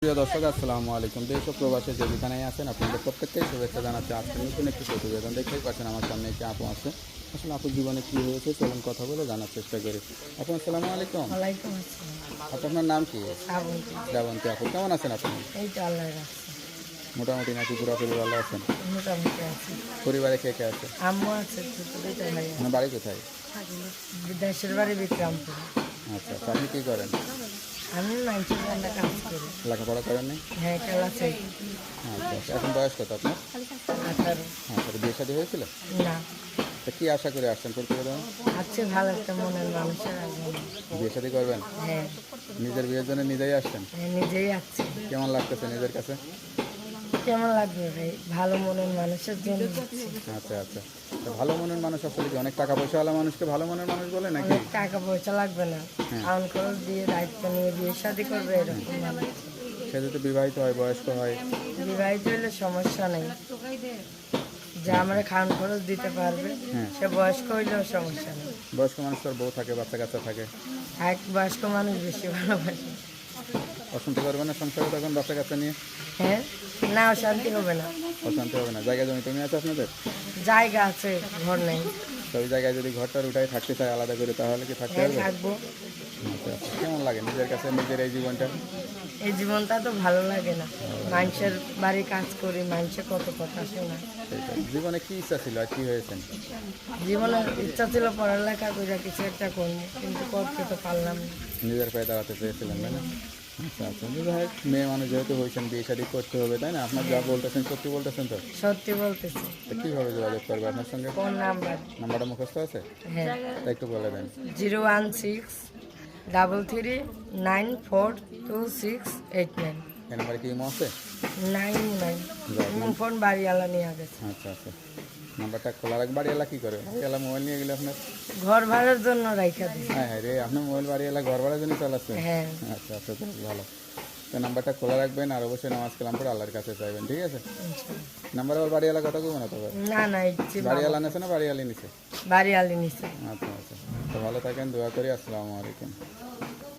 প্রিয় দর্শক আসসালামু আলাইকুম। দেশ ও প্রবাসে যে যেখানেই আছেন আপনাদের প্রত্যেককেই শুভেচ্ছা জানাচ্ছি। আজকে নতুন একটি প্রতিবেদন দেখতেই পাচ্ছেন আমার সামনে একটি আপু আছে। আসলে আপুর জীবনে কী হয়েছে চলুন কথা বলে জানার চেষ্টা করি। আপু আসসালামু আলাইকুম। ওয়ালাইকুম আসসালাম। আপু আপনার নাম কি? শ্রাবন্তী। শ্রাবন্তী আপু, কেমন আছেন আপনি? এই তো আল্লাহ রাখছে। মোটামুটি নাকি পুরোপুরি ভালো আছেন? মোটামুটি আছে। পরিবারে কে কে আছে? আম্মু আছে, ছোট দুইটা ভাই আছে। আপনার বাড়ি কোথায়? দেশের বাড়ি বিক্রমপুর। আচ্ছা আচ্ছা, আপনি কী করেন? আমি মানুষের রান্না কাজ করি। লেখাপড়া করেননি? হ্যাঁ, খেলা চাই। আচ্ছা আচ্ছা, এখন বয়স কত আপনার? 18। আচ্ছা, বিয়ে শাদী হয়েছিল? না, তা কী আশা করে আসছেন প্রতিবেদন? আছে ভালো একটা মনের মানুষের আসবেন। বিয়ে শাদী করবেন? হ্যাঁ, নিজের বিয়ের জন্য নিজেই আসছেন? হ্যাঁ, নিজেই আছে। কেমন লাগতেছে নিজের কাছে? কেমন লাগবে ভাই? ভালো মনের মানুষের জন্য যাচ্ছি। আচ্ছা আচ্ছা, তো ভালো মনের মানুষ আসলে কি অনেক টাকা পয়সাওয়ালা মানুষকে ভালো মনের মানুষ বলে নাকি? অনেক টাকা পয়সা লাগবে না, খাওয়ান খরচ দিয়ে দায়িত্ব নিয়ে বিয়ে শাদী করবে এরকম মানুষ। সে যদি বিবাহিত হয়, বয়স্ক হয়? বিবাহিত হলে সমস্যা নেই, যে আমরা খাওয়ান খরচ দিতে পারবে। হ্যাঁ। সে বয়স্ক হইলেও সমস্যা নেই। বয়স্ক মানুষ তোর বউ থাকে, বাচ্চা কাচ্চা থাকে, এক বয়স্ক মানুষ বেশি ভালোবাসে। অশান্তি করবে না সংসারে তখন বাচ্চা কাচ্চা নিয়ে? হ্যাঁ, না অশান্তি হবে না। অশান্তি হবে না। জায়গা জমি তুমি আছে আপনাদের? জায়গা আছে, ঘর নেই। তো ওই জায়গায় যদি ঘরটার উঠাই থাকতে চায় আলাদা করে তাহলে কি থাকতে হ্যাঁ, হবে? থাকবো। আচ্ছা আচ্ছা, কেমন লাগে নিজের কাছে নিজের এই জীবনটা? এই জীবনটা তো ভালো লাগে না। মানুষের বাড়ি কাজ করি, মানুষের কত কথা শোনা। সেটাই। জীবনে কি ইচ্ছা ছিল আর কি হয়েছেন? জীবনের ইচ্ছা ছিল পড়ালেখা করে কিছু একটা করবো, কিন্তু করতে তো পারলাম না। নিজের পায়ে দাঁড়াতে চেয়েছিলেন তাই না? আচ্ছা আচ্ছা, যাই হোক, মেয়ে মানুষ যেহেতু হয়েছেন বিয়ে শাদী করতে হবে তাই না? আপনার যা বলতেছেন সত্যি বলতেছেন তো? সত্যি বলতেছি। তো কীভাবে যোগাযোগ করবে আপনার সঙ্গে? কোন নাম্বার? নাম্বারটা মুখস্থ আছে? হ্যাঁ, তা একটু বলে দেন। 01633422689। এই নাম্বারে কি ইমো আছে? 99 ফোন বাড়িওয়ালা নিয়ে গেছে। আচ্ছা আচ্ছা, নাম্বারটা খোলা রাখ। বাড়িওয়ালা কী করে? বাড়িওয়ালা মোবাইল নিয়ে গেলে আপনার? ঘর ভাড়ার জন্য রাইখা দিই। হ্যাঁ হ্যাঁ রে, আপনার মোবাইল বাড়িওয়ালা ঘর ভাড়ার জন্য চালাচ্ছে? হ্যাঁ, আচ্ছা আচ্ছা, বেশ ভালো। তো নাম্বারটা খোলা রাখবেন আর অবশ্যই নামাজ কালাম পড়ে আল্লাহর কাছে চাইবেন, ঠিক আছে? ইনশাআল্লাহ। নাম্বার আবার বাড়িওয়ালা কথা কইব না তবে? না না, ইচ্ছে বাড়িওয়ালা নেছে না বাড়িওয়ালি নিছে? বাড়িওয়ালি নিছে। আচ্ছা আচ্ছা, তো ভালো থাকেন, দোয়া করি। আসসালামু আলাইকুম।